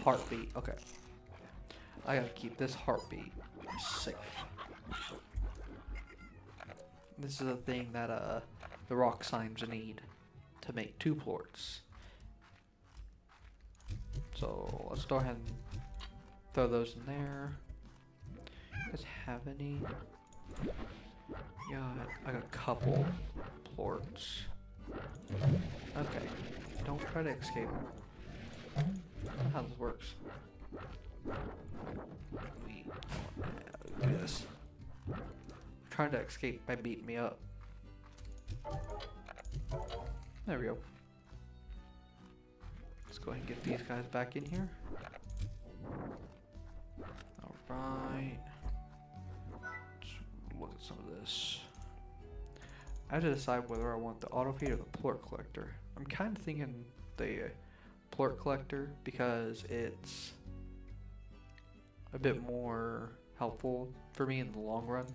heartbeat. Okay. I gotta keep this heartbeat safe. This is a thing that the rock slimes need to make 2 plorts. So let's go ahead and throw those in there. You guys have any? Yeah, I got a couple plorts. Okay, don't try to escape. That's how this works. We do this. Trying to escape by beating me up. There we go. Let's go ahead and get these guys back in here. Alright. Let's look at some of this. I have to decide whether I want the auto feed or the plort collector. I'm kind of thinking the plort collector because it's a bit more helpful for me in the long run